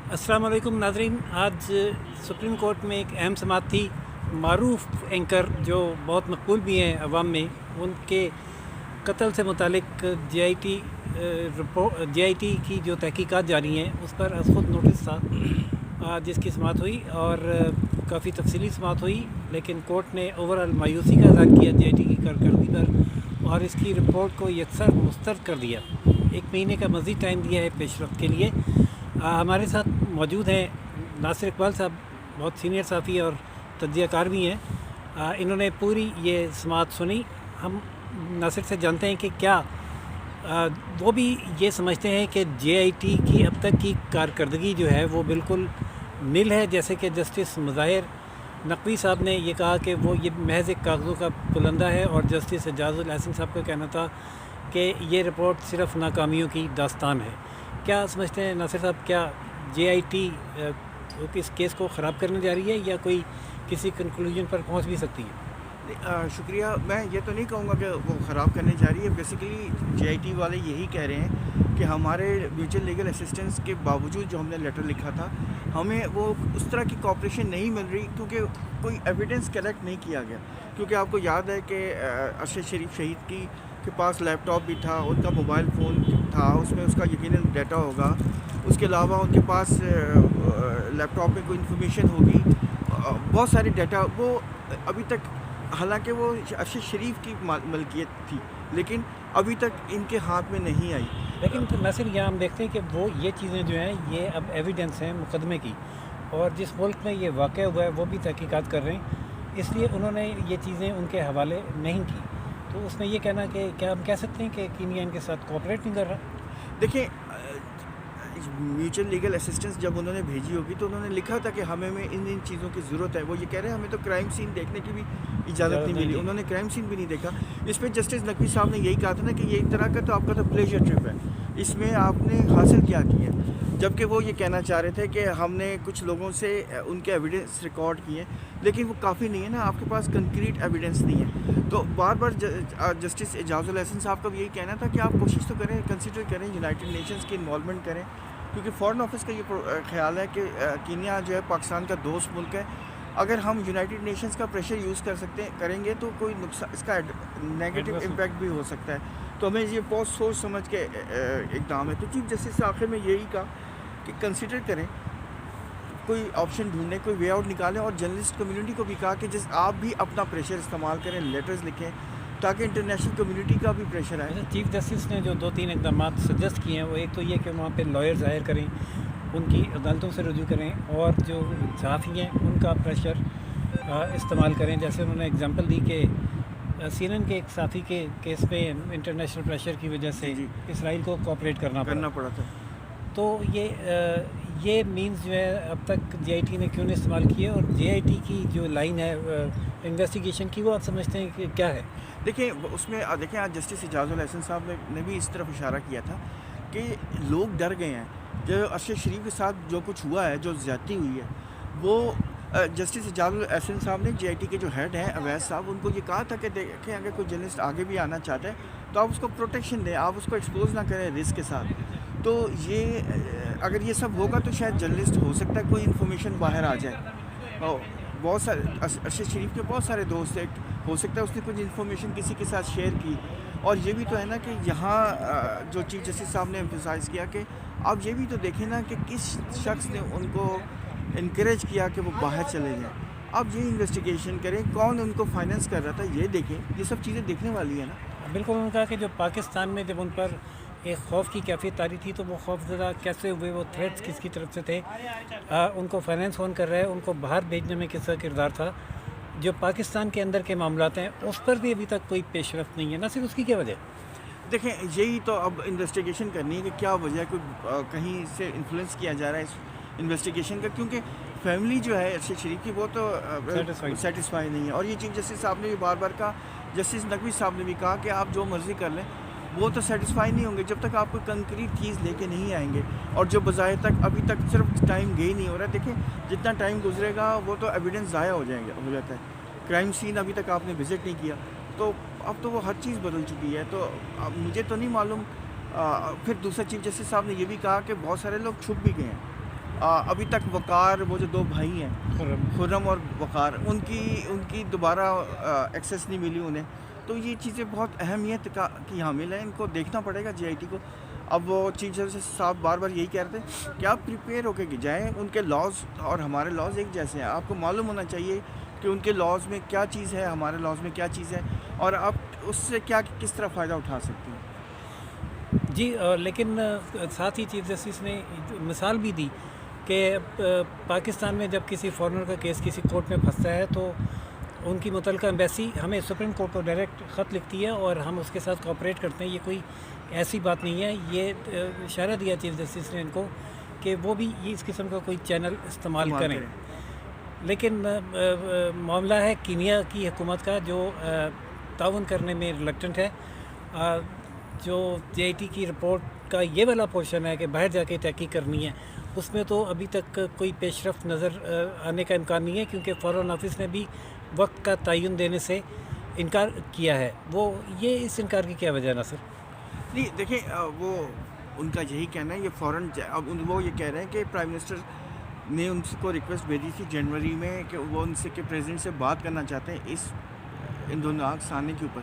अस्सलाम वालेकुम नाज़रीन। आज सुप्रीम कोर्ट में एक अहम समाअत थी। मारूफ एंकर जो बहुत मकबूल भी हैं अवाम में, उनके कत्ल से मुतालिक JIT की जो तहकीकात जारी हैं उस पर आज ख़ुद नोटिस था जिसकी समाअत हुई और काफ़ी तफसीली समाअत हुई, लेकिन कोर्ट ने ओवरऑल मायूसी का इज़हार किया JIT की कारकर्दगी पर और इसकी रिपोर्ट को यकसर मुस्तरद कर दिया। 1 महीने का मज़ीद टाइम दिया है पेशरफ्त के लिए। हमारे साथ मौजूद हैं नासिर इकबाल साहब, बहुत सीनियर साफ़ी और तज्ज़ियाकार भी हैं। इन्होंने पूरी ये समाअत सुनी। हम नासिर से जानते हैं कि क्या वो भी ये समझते हैं कि JIT की अब तक की कारकर्दगी जो है वो बिल्कुल नील है, जैसे कि जस्टिस मुज़ाहिर नकवी साहब ने ये कहा कि वो ये महज एक कागज़ों का पुलंदा है, और जस्टिस एजाज़ुल एहसन साहब का कहना था कि ये रिपोर्ट सिर्फ़ नाकामियों की दास्तान है। क्या समझते हैं नासिर साहब, क्या JIT इस केस को ख़राब करने जा रही है या कोई किसी कंक्लूजन पर पहुंच भी सकती है? शुक्रिया। मैं ये तो नहीं कहूँगा कि वो ख़राब करने जा रही है। बेसिकली JIT वाले यही कह रहे हैं कि हमारे म्यूचुअल लीगल असिस्टेंस के बावजूद जो हमने लेटर लिखा था, हमें वो उस तरह की कॉपरेशन नहीं मिल रही, क्योंकि कोई एविडेंस कलेक्ट नहीं किया गया। क्योंकि आपको याद है कि अरशद शरीफ शहीद के पास लैपटॉप भी था, उनका मोबाइल फ़ोन था, उसमें उसका यकीनन डाटा होगा। उसके अलावा उनके पास लैपटॉप में कोई इन्फॉर्मेशन होगी, बहुत सारे डाटा। वो अभी तक, हालांकि वो अरशद शरीफ की मलकियत थी, लेकिन अभी तक इनके हाथ में नहीं आई। लेकिन तो नासिर, यहाँ हम देखते हैं कि वो ये चीज़ें जो हैं ये अब एविडेंस हैं मुकदमे की, और जिस मुल्क में ये वाक़या हुआ है वो भी तहकीकात कर रहे हैं, इसलिए उन्होंने ये चीज़ें उनके हवाले नहीं की। तो उसमें ये कहना कि क्या हम कह सकते हैं कि कीनिया इनके साथ कोऑपरेट नहीं कर रहा? देखिए, म्यूचुअल लीगल असिस्टेंस जब उन्होंने भेजी होगी तो उन्होंने लिखा था कि हमें इन चीज़ों की ज़रूरत है। वो ये कह रहे हैं हमें तो क्राइम सीन देखने की भी इजाज़त नहीं मिली, उन्होंने क्राइम सीन भी नहीं देखा। इस पर जस्टिस नकवी साहब ने यही कहा था ना कि ये एक तरह का तो आपका तो प्लेजर ट्रिप है, इसमें आपने हासिल क्या किया। जबकि वो ये कहना चाह रहे थे कि हमने कुछ लोगों से उनके एविडेंस रिकॉर्ड किए, लेकिन वो काफ़ी नहीं है ना, आपके पास कंक्रीट एविडेंस नहीं है। तो बार बार जस्टिस एजाज़ुल एहसन साहब का भी यही कहना था कि आप कोशिश तो करें, कंसिडर करें, यूनाइटेड नेशंस की इन्वॉल्वमेंट करें, क्योंकि फॉरेन ऑफिस का ये ख्याल है कि कीनिया जो है पाकिस्तान का दोस्त मुल्क है। अगर हम यूनाइटेड नेशंस का प्रेशर यूज़ करेंगे तो कोई नुकसान, इसका नेगेटिव इम्पैक्ट भी हो सकता है। तो हमें ये बहुत सोच समझ के इक़दाम है। तो चीफ जस्टिस आखिर में यही कहा कि कंसिडर करें, कोई ऑप्शन ढूंढें, कोई वे आउट निकालें, और जर्नलिस्ट कम्युनिटी को भी कहा कि जिस आप भी अपना प्रेशर इस्तेमाल करें, लेटर्स लिखें, ताकि इंटरनेशनल कम्युनिटी का भी प्रेशर आए। चीफ जस्टिस ने जो 2-3 इकदाम सजेस्ट किए हैं, वो एक तो ये कि वहाँ पे लॉयर्स हायर करें, उनकी अदालतों से रजू करें, और जो सहाफ़ी हैं उनका प्रेशर इस्तेमाल करें। जैसे उन्होंने एग्जांपल दी कि CNN के एक साथी के केस पे इंटरनेशनल प्रेशर की वजह से इसराइल को कोऑपरेट करना पड़ा था। तो ये मीन्स जो है अब तक JIT ने क्यों नहीं इस्तेमाल किए, और JIT की जो लाइन है इन्वेस्टिगेशन की, वो आप समझते हैं कि क्या है? देखिए, उसमें देखिए आज जस्टिस एजाज़ुल एहसन साहब ने भी इस तरफ इशारा किया था कि लोग डर गए हैं। जो अरशद शरीफ के साथ जो कुछ हुआ है, जो ज़्यादती हुई है, वो जस्टिस एजाज़ुल एहसन साहब ने JIT के जो हेड हैं अवैस साहब, उनको ये कहा था कि देखें, अगर कोई जर्नलिस्ट आगे भी आना चाहता है तो आप उसको प्रोटेक्शन दें, आप उसको एक्सपोज ना करें रिस्क के साथ। तो ये अगर ये सब होगा तो शायद जर्नलिस्ट, हो सकता है कोई इन्फॉर्मेशन बाहर आ जाए। और बहुत सारे अरशद शरीफ के बहुत सारे दोस्त हैं, हो सकता है उसने कुछ इन्फॉर्मेशन किसी के साथ शेयर की। और ये भी तो है ना कि यहाँ जो चीफ जस्टिस साहब ने एम्फसाइज़ किया कि आप ये भी तो देखें ना कि किस शख्स ने उनको इनकरेज किया कि वो बाहर चले जाएँ। आप ये इन्वेस्टिगेशन करें, कौन उनको फाइनेंस कर रहा था, ये देखें। ये सब चीज़ें देखने वाली है ना। बिल्कुल। उन्होंने कहा कि जो पाकिस्तान में जब उन पर एक खौफ की कैफियत तारी थी, तो वो खौफज़दा कैसे हुए, वो थ्रेट्स किसकी तरफ से थे, उनको फाइनेंस कौन कर रहा है, उनको बाहर भेजने में किसका किरदार था। जो पाकिस्तान के अंदर के मामलात हैं उस पर भी अभी तक कोई पेशरफ्त नहीं है। ना सिर्फ उसकी क्या वजह? देखें, यही तो अब इन्वेस्टिगेशन करनी है कि क्या वजह है, कोई कहीं से इन्फ्लुएंस किया जा रहा है इस इन्वेस्टिगेशन का, क्योंकि फैमिली जो है अरशद शरीफ की, वो तो सेटिस्फाई नहीं है। और ये चीफ जस्टिस साहब ने भी बार बार कहा, जस्टिस नकवी साहब ने भी कहा कि आप जो मर्ज़ी कर लें, वो तो सेटिस्फाई नहीं होंगे जब तक आप कोई कंक्रीट चीज़ लेके नहीं आएंगे। और जो बज़ाहिर तक अभी तक सिर्फ टाइम गेन नहीं हो रहा है। देखिए, जितना टाइम गुजरेगा वो तो एविडेंस ज़ाया हो जाता है। क्राइम सीन अभी तक आपने विज़िट नहीं किया, तो अब तो वो हर चीज़ बदल चुकी है। तो अब मुझे तो नहीं मालूम। फिर दूसरा चीफ जस्टिस साहब ने ये भी कहा कि बहुत सारे लोग छुप भी गए हैं। ابھی تک وقار وہ جو 2 بھائی ہیں خرم اور وقار ان کی دوبارہ ایکسیس نہیں ملی انہیں. تو یہ چیزیں بہت اہمیت کی حامل ہیں, ان کو دیکھنا پڑے گا جے آئی ٹی کو. اب وہ چیف جسٹس صاحب بار بار یہی کہہ رہے تھے کہ آپ پریپیئر ہو کے جائیں, ان کے لاز اور ہمارے لاز ایک جیسے ہیں. آپ کو معلوم ہونا چاہیے کہ ان کے لاز میں کیا چیز ہے, ہمارے لاز میں کیا چیز ہے, اور آپ اس سے کس طرح فائدہ اٹھا سکتے ہیں. جی, لیکن ساتھ ہی چیف جسٹس نے مثال بھی دی کہ پاکستان میں جب کسی فارنر کا کیس کسی کورٹ میں پھنستا ہے تو ان کی متعلقہ ایمبیسی ہمیں سپریم کورٹ کو ڈائریکٹ خط لکھتی ہے اور ہم اس کے ساتھ کوآپریٹ کرتے ہیں. یہ کوئی ایسی بات نہیں ہے. یہ اشارہ دیا چیف جسٹس نے ان کو کہ وہ بھی اس قسم کا کوئی چینل استعمال کریں. لیکن معاملہ ہے کینیا کی حکومت کا جو تعاون کرنے میں ریلکٹنٹ ہے. جو جے آئی ٹی کی رپورٹ کا یہ والا پورشن ہے کہ باہر جا کے تحقیق کرنی ہے, اس میں تو ابھی تک کوئی پیش رفت نظر آنے کا امکان نہیں ہے, کیونکہ فارن آفس نے بھی وقت کا تعین دینے سے انکار کیا ہے. وہ یہ اس انکار کی کیا وجہ ہے سر؟ نہیں دیکھیں, وہ ان کا یہی کہنا ہے, یہ فوراً اب وہ یہ کہہ رہے ہیں کہ پرائم منسٹر نے ان کو ریکویسٹ بھیجی تھی جنوری میں کہ وہ ان سے کہ پریزیڈنٹ سے بات کرنا چاہتے ہیں ان دونوں سانے کے اوپر.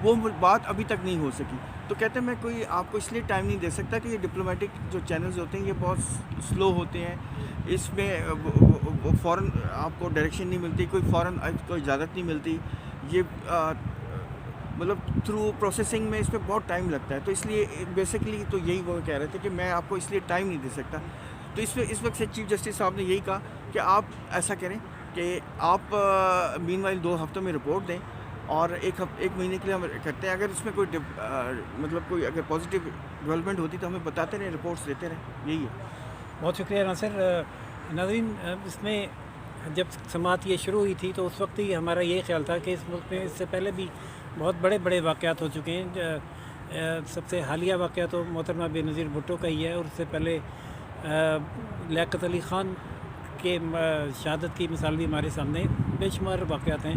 وہ بات ابھی تک نہیں ہو سکی. تو کہتے ہیں میں کوئی آپ کو اس لیے ٹائم نہیں دے سکتا کہ یہ ڈپلومیٹک جو چینلز ہوتے ہیں یہ بہت سلو ہوتے ہیں, اس میں فوراً آپ کو ڈائریکشن نہیں ملتی, فوراً کوئی اجازت نہیں ملتی. یہ مطلب تھرو پروسیسنگ میں اس میں بہت ٹائم لگتا ہے. تو اس لیے بیسکلی تو یہی وہ کہہ رہے تھے کہ میں آپ کو اس لیے ٹائم نہیں دے سکتا. تو اس وقت سے چیف جسٹس صاحب نے یہی کہا کہ آپ ایسا کریں کہ آپ مین وائل 2 ہفتوں میں رپورٹ دیں اور ایک مہینے کے لیے ہم کرتے ہیں. اگر اس میں کوئی مطلب کوئی اگر پازیٹیو ڈیولپمنٹ ہوتی تو ہمیں بتاتے رہیں, رپورٹس دیتے رہیں. یہی ہے. بہت شکریہ ناصر. ناظرین, اس میں جب سماعت یہ شروع ہوئی تھی تو اس وقت ہی ہمارا یہ خیال تھا کہ اس ملک میں اس سے پہلے بھی بہت بڑے واقعات ہو چکے ہیں. سب سے حالیہ واقعہ تو محترمہ بے نظیر بھٹو کا ہی ہے, اور اس سے پہلے لیاقت علی خان کے شہادت کی مثال بھی ہمارے سامنے. بے شمار واقعات ہیں,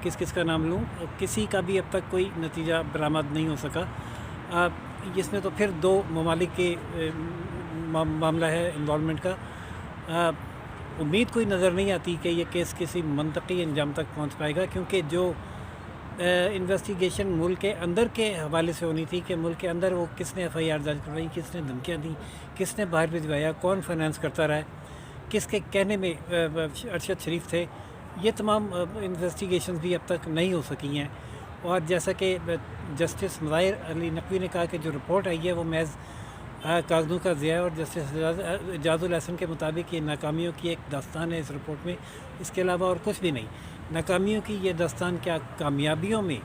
کس کا نام لوں, کسی کا بھی اب تک کوئی نتیجہ برآمد نہیں ہو سکا. اس میں تو پھر 2 ممالک کے معاملہ ہے انوالومنٹ کا. امید کوئی نظر نہیں آتی کہ یہ کیس کسی منطقی انجام تک پہنچ پائے گا, کیونکہ جو انویسٹیگیشن ملک کے اندر کے حوالے سے ہونی تھی کہ ملک کے اندر وہ کس نے ایف آئی آر درج کروائی, کس نے دھمکیاں دیں, کس نے باہر بھجوایا, کون فائنانس کرتا رہا ہے, کس کے کہنے میں ارشد شریف تھے, یہ تمام انویسٹیگیشنز بھی اب تک نہیں ہو سکی ہیں. اور جیسا کہ جسٹس مظاہر علی نقوی نے کہا کہ جو رپورٹ آئی ہے وہ محض کاغذوں کا ضیاع, اور جسٹس اعجاز الحسن کے مطابق یہ ناکامیوں کی ایک داستان ہے اس رپورٹ میں, اس کے علاوہ اور کچھ بھی نہیں. ناکامیوں کی یہ داستان کیا کامیابیوں میں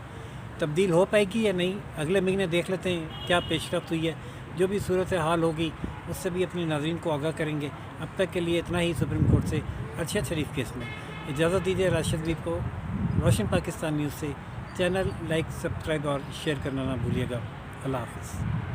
تبدیل ہو پائے گی یا نہیں, اگلے مہینے دیکھ لیتے ہیں کیا پیش رفت ہوئی ہے. جو بھی صورت حال ہوگی اس سے بھی اپنے ناظرین کو آگاہ کریں گے. اب تک کے لیے اتنا ہی سپریم کورٹ سے ارشد شریف کیس میں. اجازت دیجیے راشد دیپ کو. روشن پاکستان نیوز سے. چینل لائک, سبسکرائب اور شیئر کرنا نہ بھولیے گا. اللہ حافظ.